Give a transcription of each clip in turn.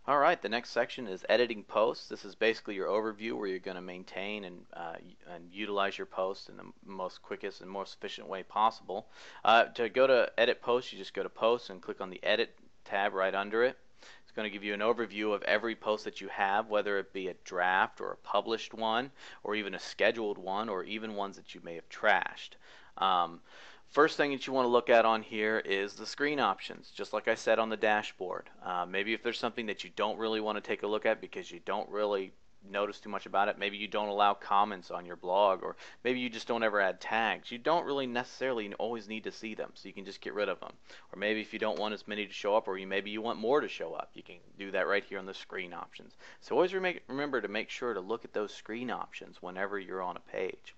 Alright, the next section is editing posts. This is basically your overview where you're going to maintain and utilize your posts in the most quickest and most efficient way possible. To go to edit posts, you just go to posts and click on the edit tab right under it. It's going to give you an overview of every post that you have, whether it be a draft or a published one, or even a scheduled one, or even ones that you may have trashed. First thing that you want to look at on here is the screen options, just like I said on the dashboard. Maybe if there's something that you don't really want to take a look at because you don't really notice too much about it, maybe you don't allow comments on your blog, or maybe you just don't ever add tags. You don't really necessarily always need to see them, so you can just get rid of them. Or maybe if you don't want as many to show up, or maybe you want more to show up, you can do that right here on the screen options. So always remember to make sure to look at those screen options whenever you're on a page.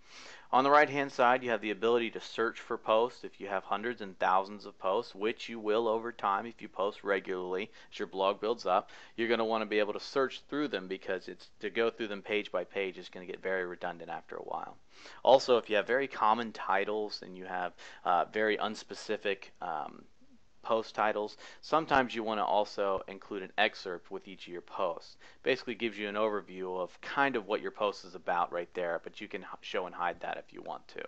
On the right hand side, you have the ability to search for posts. If you have hundreds and thousands of posts, which you will over time if you post regularly as your blog builds up, you're going to want to be able to search through them, because to go through them page by page is going to get very redundant after a while. Also, if you have very common titles and you have very unspecific post titles, sometimes you want to also include an excerpt with each of your posts. Basically gives you an overview of kind of what your post is about right there, but you can show and hide that if you want to.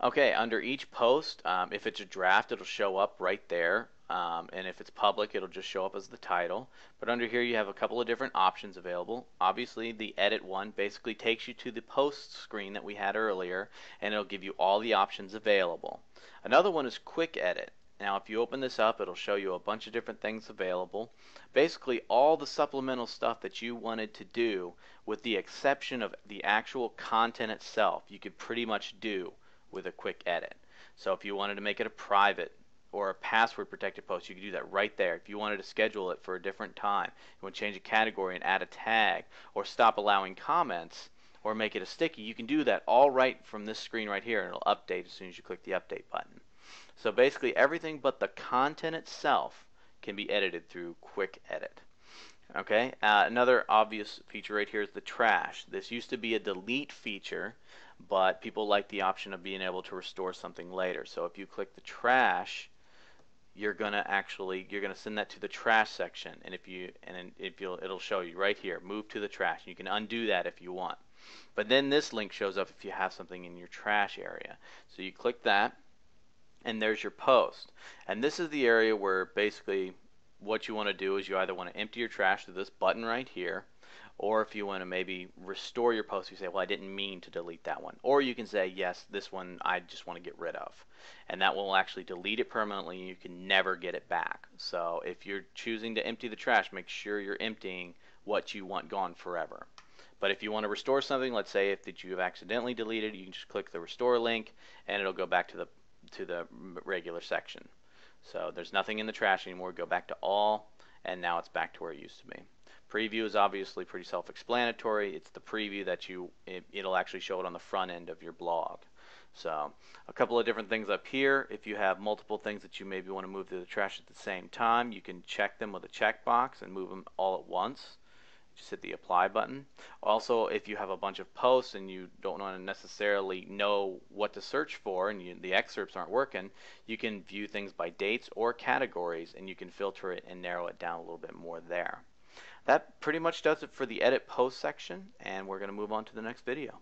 Okay, under each post, if it's a draft, it'll show up right there, and if it's public, it'll just show up as the title. But under here you have a couple of different options available. Obviously the edit one basically takes you to the post screen that we had earlier, and it'll give you all the options available. Another one is quick edit. Now if you open this up, it'll show you a bunch of different things available. Basically all the supplemental stuff that you wanted to do, with the exception of the actual content itself, you could pretty much do with a quick edit. So if you wanted to make it a private or a password protected post, you could do that right there. If you wanted to schedule it for a different time, you want to change a category and add a tag, or stop allowing comments, or make it a sticky, you can do that all right from this screen right here, and it'll update as soon as you click the update button. So basically everything but the content itself can be edited through quick edit. Okay, another obvious feature right here is the trash. This used to be a delete feature, but people like the option of being able to restore something later. So if you click the trash, you're gonna send that to the trash section, and it'll show you right here, move to the trash. You can undo that if you want. But then this link shows up if you have something in your trash area. So you click that, and there's your post. And this is the area where basically what you want to do is you either want to empty your trash through this button right here, or if you want to maybe restore your post, you say, well, I didn't mean to delete that one. Or you can say, yes, this one I just want to get rid of. And that will actually delete it permanently, and you can never get it back. So if you're choosing to empty the trash, make sure you're emptying what you want gone forever. But if you want to restore something, let's say if you have accidentally deleted, you can just click the restore link, and it'll go back to the regular section. So there's nothing in the trash anymore. Go back to all, and now it's back to where it used to be. Preview is obviously pretty self-explanatory. It's the preview that it'll actually show it on the front end of your blog. So a couple of different things up here. If you have multiple things that you maybe want to move through the trash at the same time, you can check them with a checkbox and move them all at once. Just hit the apply button. Also, if you have a bunch of posts and you don't want to necessarily know what to search for, and the excerpts aren't working, you can view things by dates or categories, and you can filter it and narrow it down a little bit more there. That pretty much does it for the edit post section, and we're going to move on to the next video.